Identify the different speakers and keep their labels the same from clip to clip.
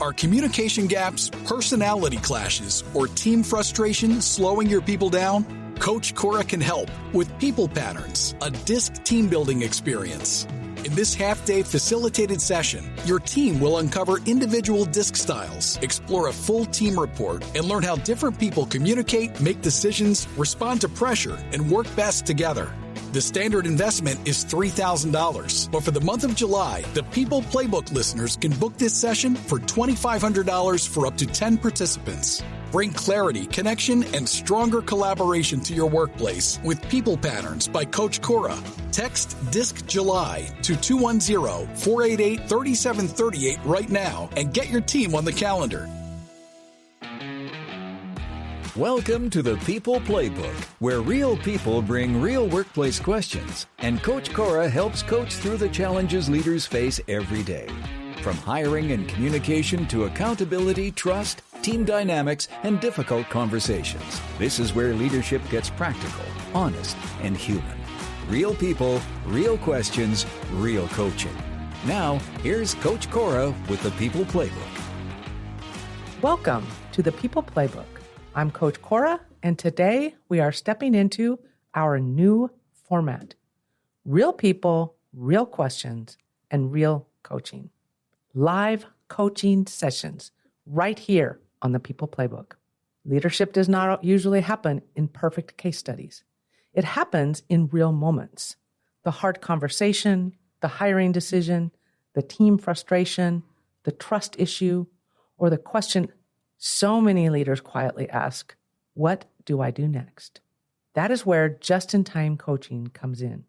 Speaker 1: Are communication gaps, personality clashes, or team frustration slowing your people down? Coach Cora can help with People Patterns, a DISC team building experience. In this half-day facilitated session, your team will uncover individual DISC styles, explore a full team report, and learn how different people communicate, make decisions, respond to pressure, and work best together. The standard investment is $3,000, but for the month of July, the People Playbook listeners can book this session for $2,500 for up to 10 participants. Bring clarity, connection, and stronger collaboration to your workplace with People Patterns by Coach Cora. Text DISC July to 210-488-3738 right now and get your team on the calendar.
Speaker 2: Welcome to the People Playbook, where real people bring real workplace questions, and Coach Cora helps coach through the challenges leaders face every day. From hiring and communication to accountability, trust, team dynamics, and difficult conversations, this is where leadership gets practical, honest, and human. Real people, real questions, real coaching. Now, here's Coach Cora with the People Playbook.
Speaker 3: Welcome to the People Playbook. I'm Coach Cora, and today we are stepping into our new format. Real people, real questions, and real coaching. Live coaching sessions right here on the People Playbook. Leadership does not usually happen in perfect case studies. It happens in real moments. The hard conversation, the hiring decision, the team frustration, the trust issue, or the question so many leaders quietly ask, what do I do next? That is where just-in-time coaching comes in.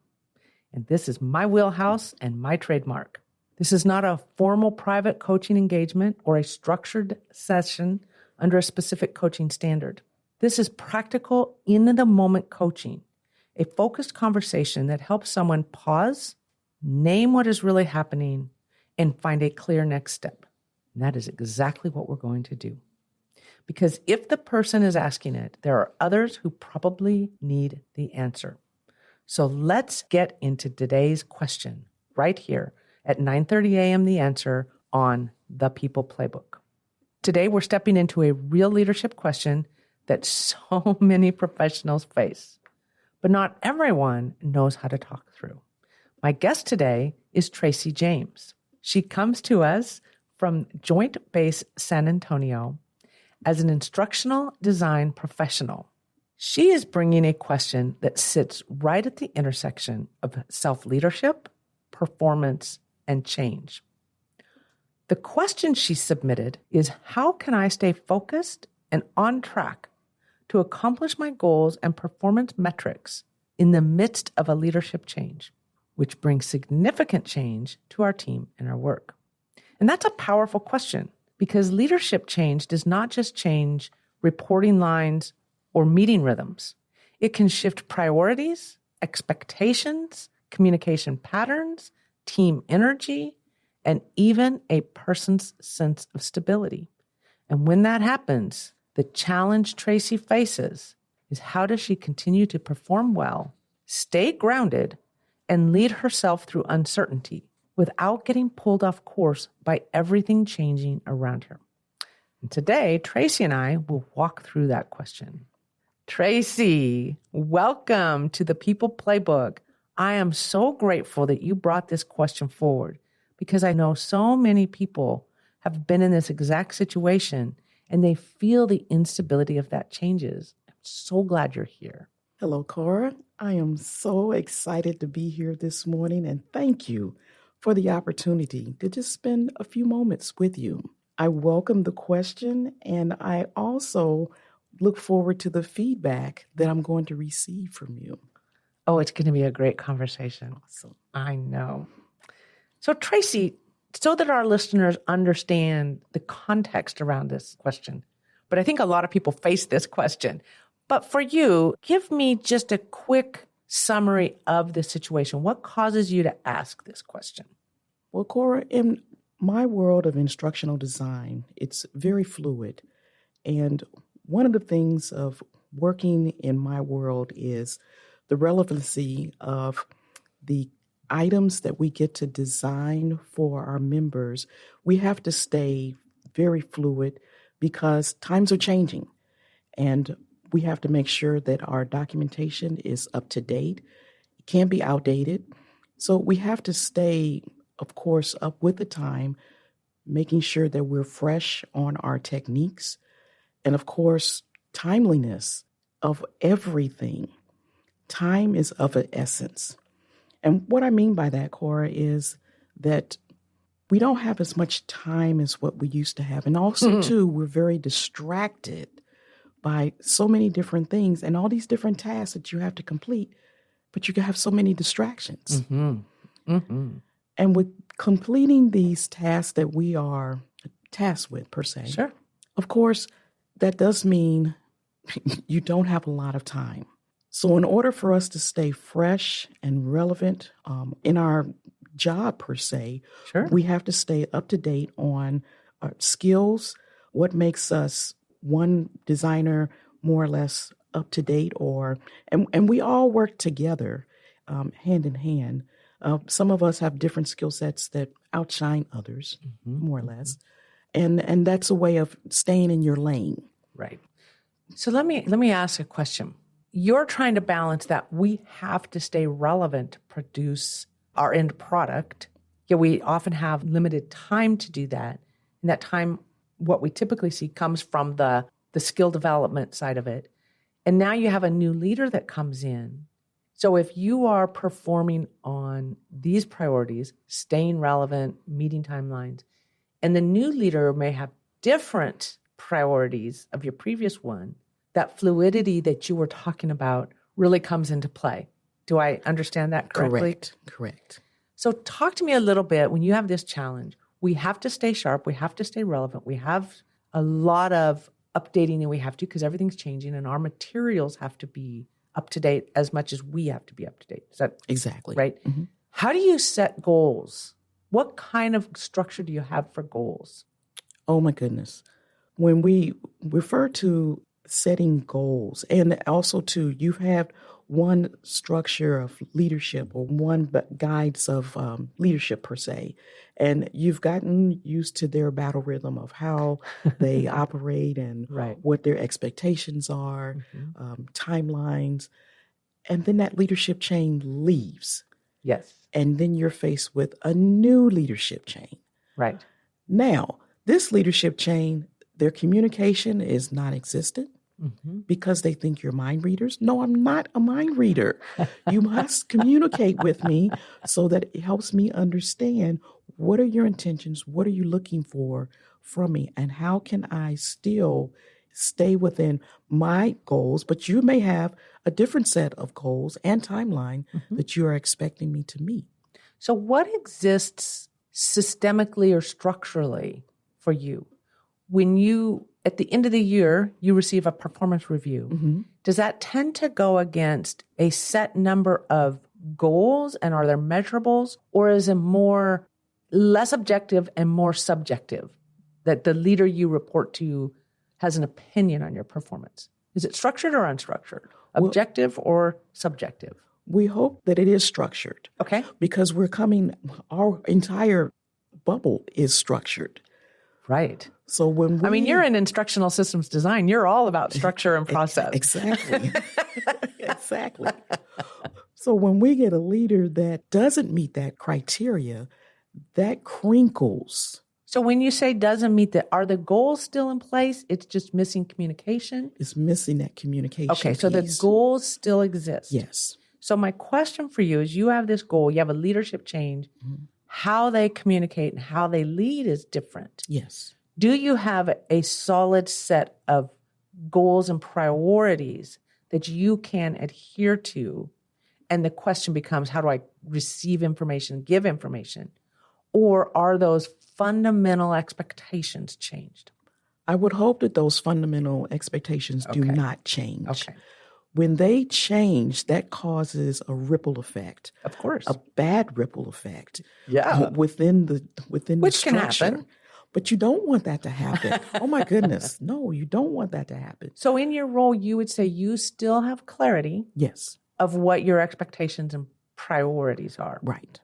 Speaker 3: And this is my wheelhouse and my trademark. This is not a formal private coaching engagement or a structured session under a specific coaching standard. This is practical, in-the-moment coaching, a focused conversation that helps someone pause, name what is really happening, and find a clear next step. And that is exactly what we're going to do. Because if the person is asking it, there are others who probably need the answer. So let's get into today's question right here at 9:30 a.m. The Answer on the People Playbook. Today, we're stepping into a real leadership question that so many professionals face, but not everyone knows how to talk through. My guest today is Tracey James. She comes to us from Joint Base San Antonio as an instructional design professional. She is bringing a question that sits right at the intersection of self-leadership, performance, and change. The question she submitted is, how can I stay focused and on track to accomplish my goals and performance metrics in the midst of a leadership change, which brings significant change to our team and our work? And that's a powerful question, because leadership change does not just change reporting lines or meeting rhythms. It can shift priorities, expectations, communication patterns, team energy, and even a person's sense of stability. And when that happens, the challenge Tracey faces is, how does she continue to perform well, stay grounded, and lead herself through uncertainty without getting pulled off course by everything changing around her? And today, Tracey and I will walk through that question. Tracey, welcome to the People Playbook. I am so grateful that you brought this question forward, because I know so many people have been in this exact situation and they feel the instability of that changes. I'm so glad you're here.
Speaker 4: Hello, Cora. I am so excited to be here this morning, and thank you for the opportunity to just spend a few moments with you. I welcome the question, and I also look forward to the feedback that I'm going to receive from you.
Speaker 3: Oh, it's going to be a great conversation.
Speaker 4: Awesome.
Speaker 3: I know. So, Tracey, so that our listeners understand the context around this question, but I think a lot of people face this question. But for you, give me just a quick summary of the situation. What causes you to ask this question?
Speaker 4: Well, Cora, in my world of instructional design, it's very fluid. And one of the things of working in my world is the relevancy of the items that we get to design for our members. We have to stay very fluid because times are changing. And we have to make sure that our documentation is up to date. It can't be outdated. So we have to stay, of course, up with the time, making sure that we're fresh on our techniques. And of course, timeliness of everything. Time is of an essence. And what I mean by that, Cora, is that we don't have as much time as what we used to have. And also, too, we're very distracted by so many different things and all these different tasks that you have to complete, but you have so many distractions. And with completing these tasks that we are tasked with, per se,
Speaker 3: Sure.
Speaker 4: of course, that does mean you don't have a lot of time. So in order for us to stay fresh and relevant in our job, per se,
Speaker 3: Sure.
Speaker 4: we have to stay up to date on our skills, what makes us one designer more or less up to date, and we all work together hand in hand. Some of us have different skill sets that outshine others, more or less, and that's a way of staying in your lane.
Speaker 3: Right. So let me ask a question. You're trying to balance that we have to stay relevant to produce our end product, yet we often have limited time to do that. And that time, what we typically see comes from the skill development side of it. And now you have a new leader that comes in. So if you are performing on these priorities, staying relevant, meeting timelines, and the new leader may have different priorities of your previous one, that fluidity that you were talking about really comes into play. Do I understand that correctly?
Speaker 4: Correct.
Speaker 3: So talk to me a little bit when you have this challenge. We have to stay sharp. We have to stay relevant. We have a lot of updating that we have to because everything's changing and our materials have to be up to date as much as we have to be up to date. Is that
Speaker 4: exactly
Speaker 3: right? Mm-hmm. How do you set goals? What kind of structure do you have for goals?
Speaker 4: Oh, my goodness. When we refer to setting goals, and also, too, you have one structure of leadership or one guides of leadership, per se, and you've gotten used to their battle rhythm of how they operate and what their expectations are, timelines, and then that leadership chain leaves.
Speaker 3: Yes.
Speaker 4: And then you're faced with a new leadership chain.
Speaker 3: Right.
Speaker 4: Now, this leadership chain, their communication is non-existent because they think you're mind readers. No, I'm not a mind reader. You must communicate with me so that it helps me understand what are your intentions, what are you looking for from me, and how can I still stay within my goals, but you may have a different set of goals and timeline that you are expecting me to meet.
Speaker 3: So what exists systemically or structurally for you when you, at the end of the year, you receive a performance review? Does that tend to go against a set number of goals, and are there measurables, or is it more less objective and more subjective, that the leader you report to has an opinion on your performance? Is it structured or unstructured? Objective or subjective?
Speaker 4: We hope that it is structured.
Speaker 3: Okay.
Speaker 4: Because our entire bubble is structured.
Speaker 3: Right.
Speaker 4: So when
Speaker 3: you're in instructional systems design. You're all about structure and process.
Speaker 4: Exactly. Exactly. So when we get a leader that doesn't meet that criteria, that crinkles.
Speaker 3: So when you say doesn't meet are the goals still in place? It's just missing communication?
Speaker 4: It's missing that communication
Speaker 3: Okay, so
Speaker 4: piece.
Speaker 3: the goals still exist.
Speaker 4: Yes.
Speaker 3: So my question for you is, you have this goal, you have a leadership change. How they communicate and how they lead is different.
Speaker 4: Yes.
Speaker 3: Do you have a solid set of goals and priorities that you can adhere to? And the question becomes, how do I receive information, give information? Or are those fundamental expectations changed?
Speaker 4: I would hope that those fundamental expectations do not change.
Speaker 3: Okay.
Speaker 4: When they change, that causes a ripple effect.
Speaker 3: Of course.
Speaker 4: A bad ripple effect.
Speaker 3: Yeah.
Speaker 4: Within the
Speaker 3: Which
Speaker 4: structure.
Speaker 3: can happen.
Speaker 4: But you don't want that to happen. Oh, my goodness. No, you don't want that to happen.
Speaker 3: So in your role, you would say you still have clarity
Speaker 4: Yes.
Speaker 3: of what your expectations and priorities are.
Speaker 4: Right.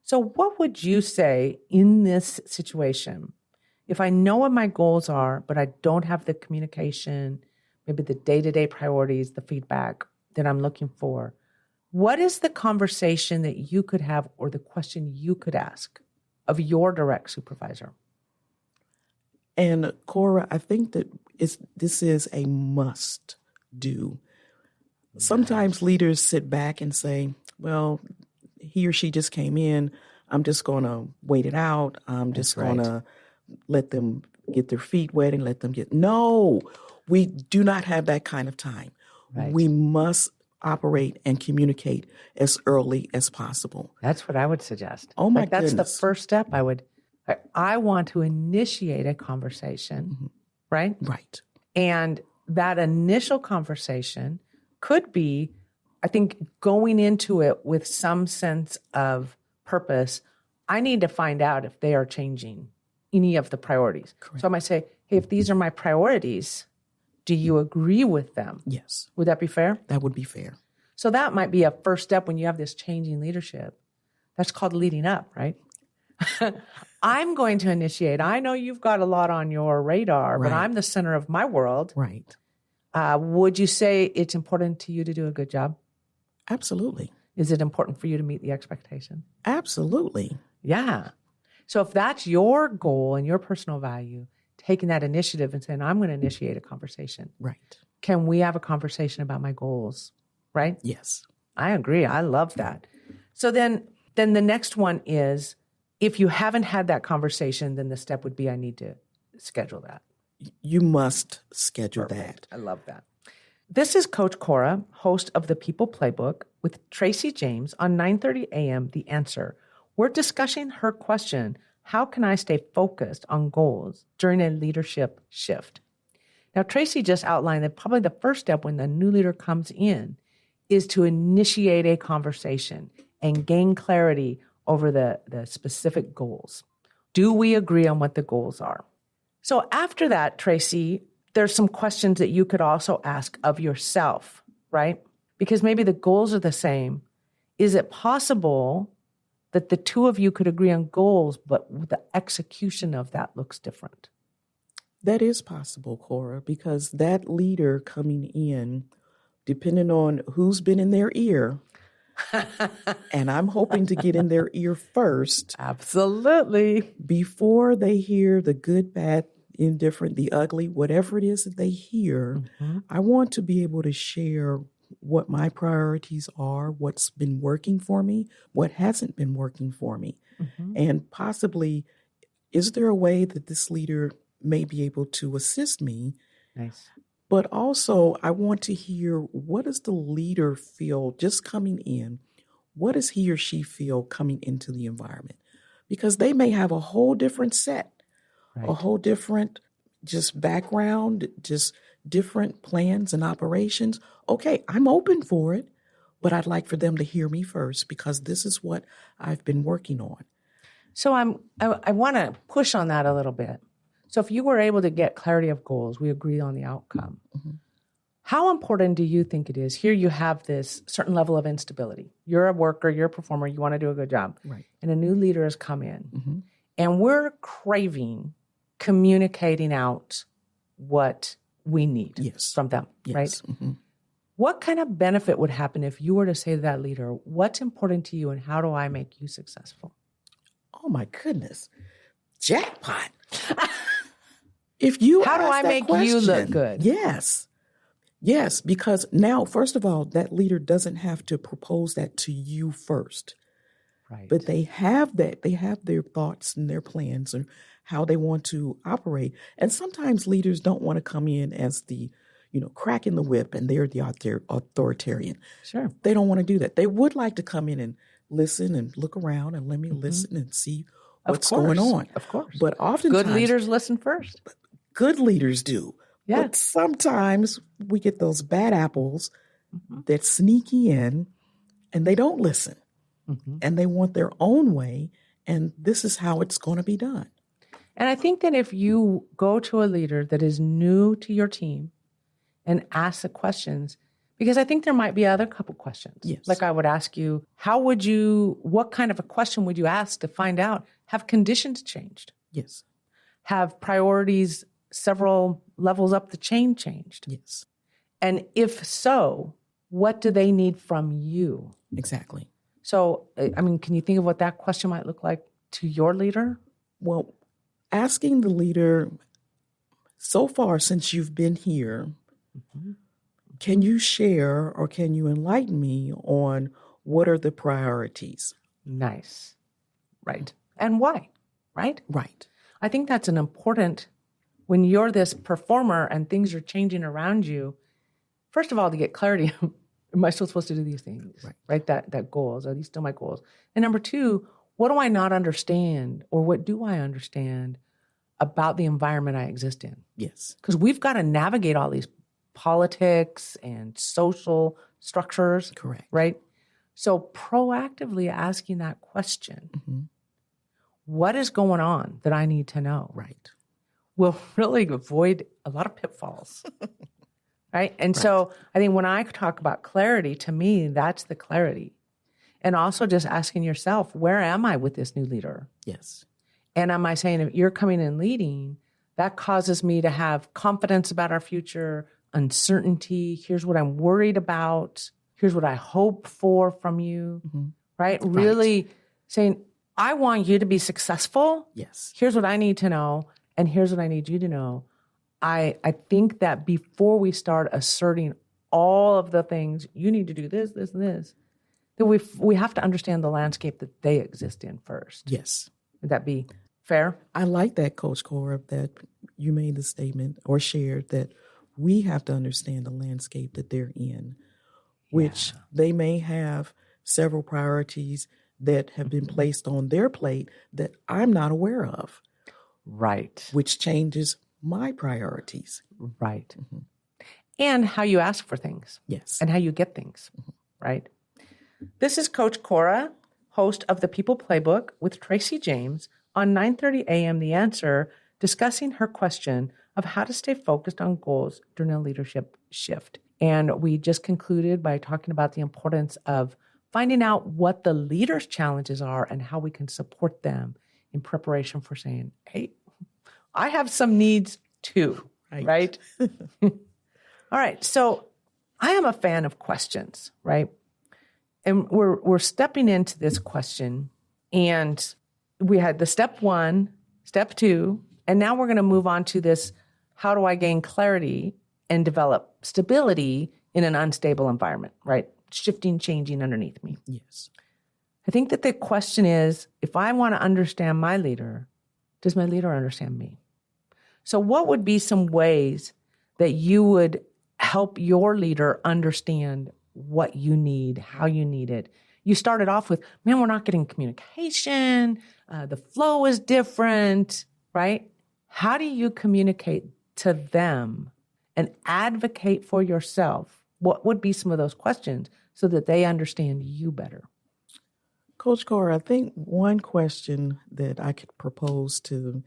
Speaker 3: So what would you say in this situation? If I know what my goals are, but I don't have the communication, maybe the day-to-day priorities, the feedback that I'm looking for, what is the conversation that you could have or the question you could ask of your direct supervisor?
Speaker 4: And Cora, I think that this is a must do. Sometimes leaders sit back and say, well, he or she just came in. I'm just going to wait it out. I'm just going to let them get their feet wet and let them get. No, we do not have that kind of time. Right. We must operate and communicate as early as possible.
Speaker 3: That's what I would suggest.
Speaker 4: Oh, my goodness.
Speaker 3: That's the first step. I want to initiate a conversation, right?
Speaker 4: Right.
Speaker 3: And that initial conversation could be, I think, going into it with some sense of purpose. I need to find out if they are changing any of the priorities. Correct. So I might say, hey, if these are my priorities, do you agree with them?
Speaker 4: Yes.
Speaker 3: Would that be fair?
Speaker 4: That would be fair.
Speaker 3: So that might be a first step when you have this changing leadership. That's called leading up, right? I'm going to initiate. I know you've got a lot on your radar, but I'm the center of my world.
Speaker 4: Right.
Speaker 3: Would you say it's important to you to do a good job?
Speaker 4: Absolutely.
Speaker 3: Is it important for you to meet the expectation?
Speaker 4: Absolutely.
Speaker 3: Yeah. So if that's your goal and your personal value, taking that initiative and saying, I'm going to initiate a conversation.
Speaker 4: Right.
Speaker 3: Can we have a conversation about my goals? Right?
Speaker 4: Yes.
Speaker 3: I agree. I love that. So then the next one is, if you haven't had that conversation, then the step would be, I need to schedule that.
Speaker 4: You must schedule
Speaker 3: Perfect.
Speaker 4: that.
Speaker 3: I love that. This is Coach Cora, host of the People Playbook with Tracey James on 9:30 a.m. The Answer. We're discussing her question, how can I stay focused on goals during a leadership shift? Now, Tracey just outlined that probably the first step when the new leader comes in is to initiate a conversation and gain clarity over the specific goals. Do we agree on what the goals are? So after that, Tracey, there's some questions that you could also ask of yourself, right? Because maybe the goals are the same. Is it possible that the two of you could agree on goals, but the execution of that looks different?
Speaker 4: That is possible, Cora, because that leader coming in, depending on who's been in their ear, and I'm hoping to get in their ear first.
Speaker 3: Absolutely.
Speaker 4: Before they hear the good, bad, indifferent, the ugly, whatever it is that they hear, I want to be able to share what my priorities are, what's been working for me, what hasn't been working for me. And possibly, is there a way that this leader may be able to assist me?
Speaker 3: Nice.
Speaker 4: But also, I want to hear, what does the leader feel just coming in? What does he or she feel coming into the environment? Because they may have a whole different set, a whole different just background, just different plans and operations. Okay, I'm open for it, but I'd like for them to hear me first because this is what I've been working on.
Speaker 3: So I want to push on that a little bit. So if you were able to get clarity of goals, we agree on the outcome. How important do you think it is? Here you have this certain level of instability. You're a worker, you're a performer, you want to do a good job. Right. And a new leader has come in. And we're craving communicating out what we need from them, right? What kind of benefit would happen if you were to say to that leader, what's important to you and how do I make you successful?
Speaker 4: Oh my goodness. Jackpot. If you
Speaker 3: how do I make you look good?
Speaker 4: Yes, because now, first of all, that leader doesn't have to propose that to you first. Right. But they have that. They have their thoughts and their plans and how they want to operate. And sometimes leaders don't want to come in as the, cracking the whip and they're the authoritarian. Sure. They don't want to do that. They would like to come in and listen and look around and let me listen and see what's going on. Of course. But oftentimes,
Speaker 3: good leaders listen first.
Speaker 4: Good leaders do. Yeah. But sometimes we get those bad apples that sneak in and they don't listen. And they want their own way. And this is how it's going to be done.
Speaker 3: And I think that if you go to a leader that is new to your team and ask the questions, because I think there might be other couple questions. Yes. Like I would ask you, what kind of a question would you ask to find out, have conditions changed?
Speaker 4: Yes.
Speaker 3: Have priorities several levels up the chain changed?
Speaker 4: Yes.
Speaker 3: And if so, what do they need from you?
Speaker 4: Exactly.
Speaker 3: So, I mean, can you think of what that question might look like to your leader?
Speaker 4: Well, asking the leader, so far since you've been here, can you share or can you enlighten me on what are the priorities?
Speaker 3: Nice. Right. And why? Right?
Speaker 4: Right.
Speaker 3: I think that's an important, when you're this performer and things are changing around you, first of all, to get clarity, am I still supposed to do these things? Right? That goals, are these still my goals? And number two, what do I not understand or what do I understand about the environment I exist in?
Speaker 4: Yes.
Speaker 3: Because we've got to navigate all these politics and social structures.
Speaker 4: Correct.
Speaker 3: Right? So proactively asking that question, what is going on that I need to know?
Speaker 4: Right.
Speaker 3: Will really avoid a lot of pitfalls. Right? And so I think when I talk about clarity, to me, that's the clarity. And also just asking yourself, where am I with this new leader?
Speaker 4: Yes.
Speaker 3: And am I saying, if you're coming and leading, that causes me to have confidence about our future, uncertainty. Here's what I'm worried about. Here's what I hope for from you. Right? Really saying, I want you to be successful.
Speaker 4: Yes.
Speaker 3: Here's what I need to know. And here's what I need you to know. I think that before we start asserting all of the things, you need to do this, this, and this, that we have to understand the landscape that they exist in first.
Speaker 4: Yes.
Speaker 3: Would that be fair?
Speaker 4: I like that, Coach Cora, that you made the statement or shared that we have to understand the landscape that they're in, which they may have several priorities that have been placed on their plate that I'm not aware of.
Speaker 3: Right.
Speaker 4: Which changes my priorities.
Speaker 3: Right. And how you ask for things.
Speaker 4: Yes.
Speaker 3: And how you get things. Right. This is Coach Cora, host of the People Playbook with Tracey James on 9:30 a.m. The Answer, discussing her question of how to stay focused on goals during a leadership shift. And we just concluded by talking about the importance of finding out what the leader's challenges are and how we can support them in preparation for saying, hey, I have some needs too, right? All right. So I am a fan of questions, right? And we're stepping into this question, and we had the step 1, step 2, and now we're going to move on to this, how do I gain clarity and develop stability in an unstable environment, right? Shifting, changing underneath me.
Speaker 4: Yes.
Speaker 3: I think that the question is, if I want to understand my leader, does my leader understand me? So what would be some ways that you would help your leader understand what you need, how you need it? You started off with, man, we're not getting communication. The flow is different, right? How do you communicate to them and advocate for yourself? What would be some of those questions so that they understand you better?
Speaker 4: Coach Cora, I think one question that I could propose to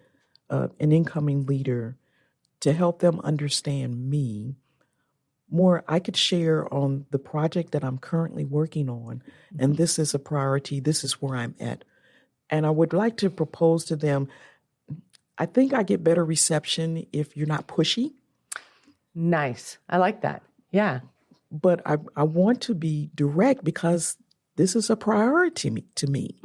Speaker 4: an incoming leader to help them understand me more, I could share on the project that I'm currently working on, and this is a priority, this is where I'm at. And I would like to propose to them, I think I get better reception if you're not pushy.
Speaker 3: Nice. I like that. Yeah.
Speaker 4: But I want to be direct because this is a priority to me.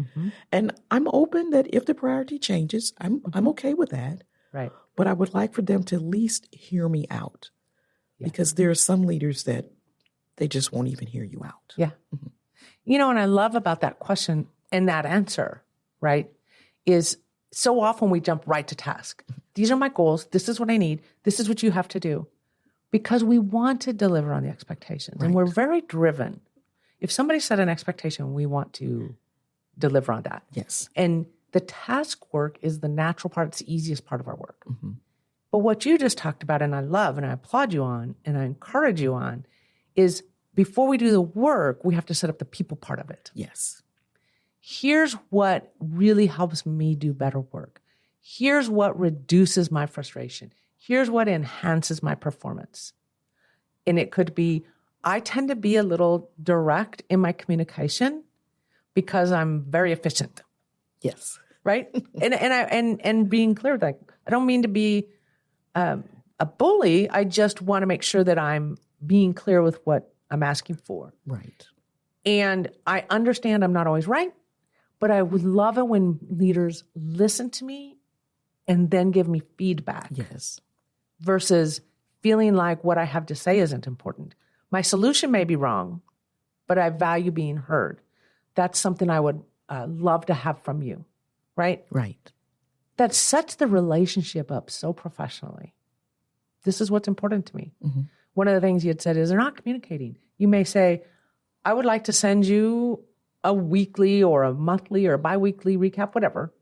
Speaker 4: And I'm open that if the priority changes, I'm okay with that.
Speaker 3: Right.
Speaker 4: But I would like for them to at least hear me out. Yeah. Because there are some leaders that they just won't even hear you out.
Speaker 3: Yeah. You know, and I love about that question and that answer, right, is so often we jump right to task. These are my goals. This is what I need. This is what you have to do. Because we want to deliver on the expectations. Right. And we're very driven. If somebody set an expectation, we want to deliver on that.
Speaker 4: Yes.
Speaker 3: And the task work is the natural part. It's the easiest part of our work. But what you just talked about, and I love, and I applaud you on, and I encourage you on, is before we do the work, we have to set up the people part of it.
Speaker 4: Yes.
Speaker 3: Here's what really helps me do better work. Here's what reduces my frustration. Here's what enhances my performance. And it could be, I tend to be a little direct in my communication because I'm very efficient.
Speaker 4: Yes.
Speaker 3: right? And being clear, like, I don't mean to be a bully. I just want to make sure that I'm being clear with what I'm asking for.
Speaker 4: Right.
Speaker 3: And I understand I'm not always right, but I would love it when leaders listen to me and then give me feedback.
Speaker 4: Yes.
Speaker 3: Versus feeling like what I have to say isn't important. My solution may be wrong, but I value being heard. That's something I would love to have from you, right?
Speaker 4: Right.
Speaker 3: That sets the relationship up so professionally. This is what's important to me.
Speaker 4: Mm-hmm.
Speaker 3: One of the things you had said is they're not communicating. You may say, I would like to send you a weekly or a monthly or a biweekly recap, whatever,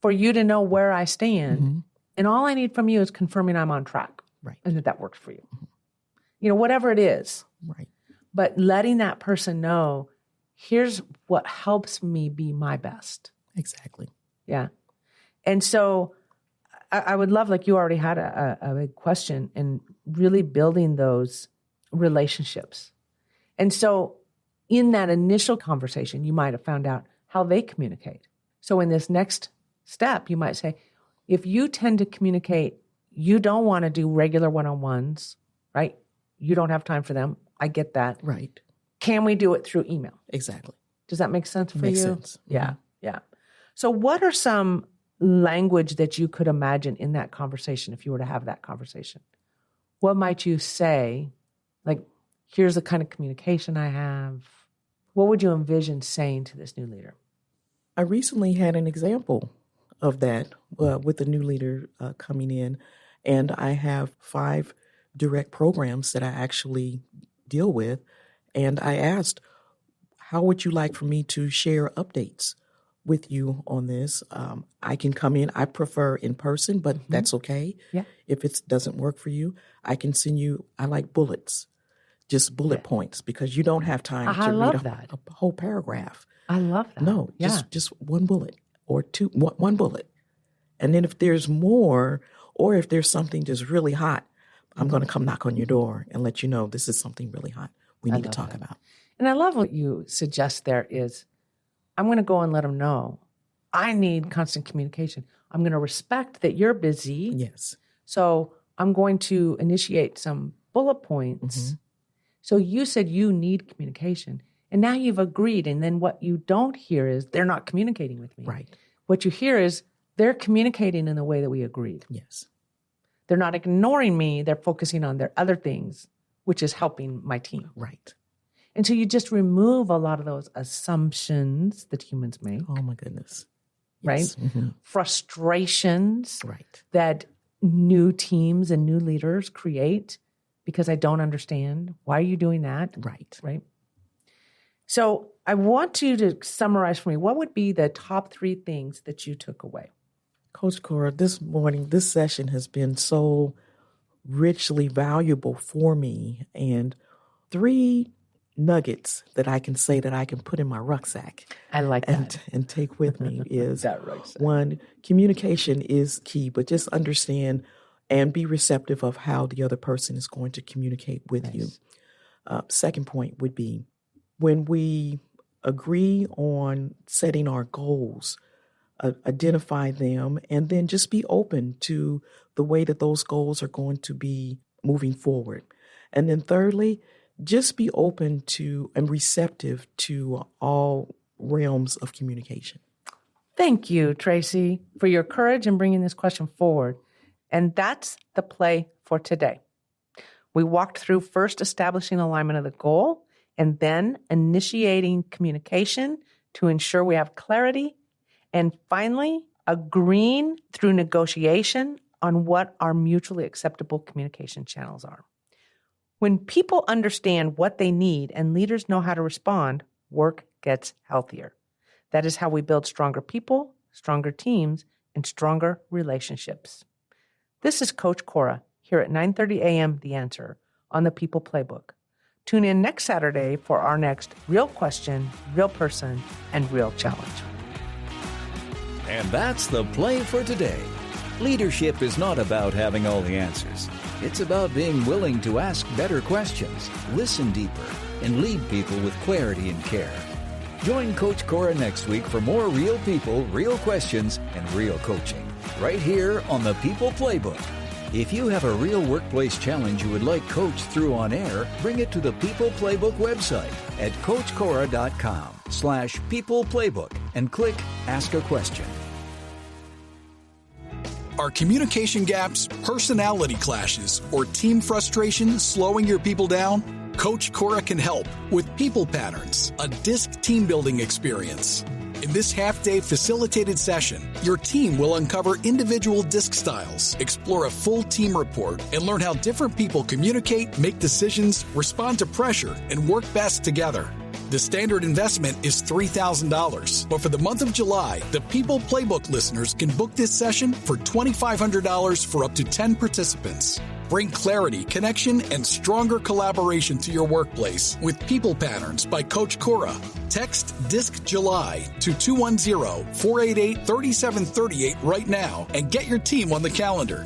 Speaker 3: for you to know where I stand.
Speaker 4: Mm-hmm.
Speaker 3: And all I need from you is confirming I'm on track.
Speaker 4: Right.
Speaker 3: And that works for you. Mm-hmm. You know, whatever it is.
Speaker 4: Right.
Speaker 3: But letting that person know, here's what helps me be my best.
Speaker 4: Exactly.
Speaker 3: Yeah. And so I would love, like you already had a big question, and really building those relationships. And so in that initial conversation, you might have found out how they communicate. So in this next step, you might say, if you tend to communicate, you don't want to do regular one-on-ones, right? You don't have time for them. I get that.
Speaker 4: Right.
Speaker 3: Can we do it through email?
Speaker 4: Exactly.
Speaker 3: Does that make sense for
Speaker 4: Makes
Speaker 3: you?
Speaker 4: sense.
Speaker 3: Yeah. Yeah. So what are some language that you could imagine in that conversation if you were to have that conversation? What might you say? Like, here's the kind of communication I have. What would you envision saying to this new leader?
Speaker 4: I recently had an example of that with a new leader coming in, and I have 5 direct programs that I actually deal with, and I asked, how would you like for me to share updates with you on this? I can come in. I prefer in person, but that's okay.
Speaker 3: Yeah.
Speaker 4: If it doesn't work for you, I can send you, I like bullets, just bullet points, because you don't have time to read a whole paragraph.
Speaker 3: I love that.
Speaker 4: No, just one bullet or two, one bullet. And then if there's more, or if there's something just really hot, I'm going to come knock on your door and let you know this is something really hot we need to talk about.
Speaker 3: And I love what you suggest there is, I'm going to go and let them know I need constant communication. I'm going to respect that you're busy.
Speaker 4: Yes.
Speaker 3: So I'm going to initiate some bullet points.
Speaker 4: Mm-hmm.
Speaker 3: So you said you need communication. And now you've agreed. And then what you don't hear is they're not communicating with me.
Speaker 4: Right.
Speaker 3: What you hear is they're communicating in the way that we agreed.
Speaker 4: Yes.
Speaker 3: They're not ignoring me. They're focusing on their other things, which is helping my team.
Speaker 4: Right.
Speaker 3: And so you just remove a lot of those assumptions that humans make.
Speaker 4: Oh, my goodness.
Speaker 3: Right?
Speaker 4: Yes. Mm-hmm.
Speaker 3: Frustrations
Speaker 4: Right.
Speaker 3: that new teams and new leaders create because I don't understand. Why are you doing that?
Speaker 4: Right.
Speaker 3: Right? So I want you to summarize for me, what would be the top 3 things that you took away?
Speaker 4: Coach Cora, this morning, this session has been so richly valuable for me. And 3 nuggets that I can say that I can put in my rucksack.
Speaker 3: I like that.
Speaker 4: And take with me is,
Speaker 3: That rucksack.
Speaker 4: 1, communication is key, but just understand and be receptive of how the other person is going to communicate with you. Second point would be, when we agree on setting our goals, identify them, and then just be open to the way that those goals are going to be moving forward. And then thirdly, just be open to and receptive to all realms of communication.
Speaker 3: Thank you, Tracey, for your courage in bringing this question forward. And that's the play for today. We walked through first establishing alignment of the goal, and then initiating communication to ensure we have clarity, and finally agreeing through negotiation on what our mutually acceptable communication channels are. When people understand what they need and leaders know how to respond, work gets healthier. That is how we build stronger people, stronger teams, and stronger relationships. This is Coach Cora here at 9:30 a.m. The Answer on the People Playbook. Tune in next Saturday for our next Real Question, Real Person, and Real Challenge.
Speaker 2: And that's the play for today. Leadership is not about having all the answers. It's about being willing to ask better questions, listen deeper, and lead people with clarity and care. Join Coach Cora next week for more real people, real questions, and real coaching. Right here on the People Playbook. If you have a real workplace challenge you would like coached through on air, bring it to the People Playbook website at CoachCora.com/People Playbook and click Ask a Question.
Speaker 1: Are communication gaps, personality clashes, or team frustration slowing your people down? Coach Cora can help with People Patterns, a DISC team building experience. In this half-day facilitated session, your team will uncover individual DISC styles, explore a full team report, and learn how different people communicate, make decisions, respond to pressure, and work best together. The standard investment is $3,000, but for the month of July, the People Playbook listeners can book this session for $2,500 for up to 10 participants. Bring clarity, connection, and stronger collaboration to your workplace with People Patterns by Coach Cora. Text DISC July to 210-488-3738 right now and get your team on the calendar.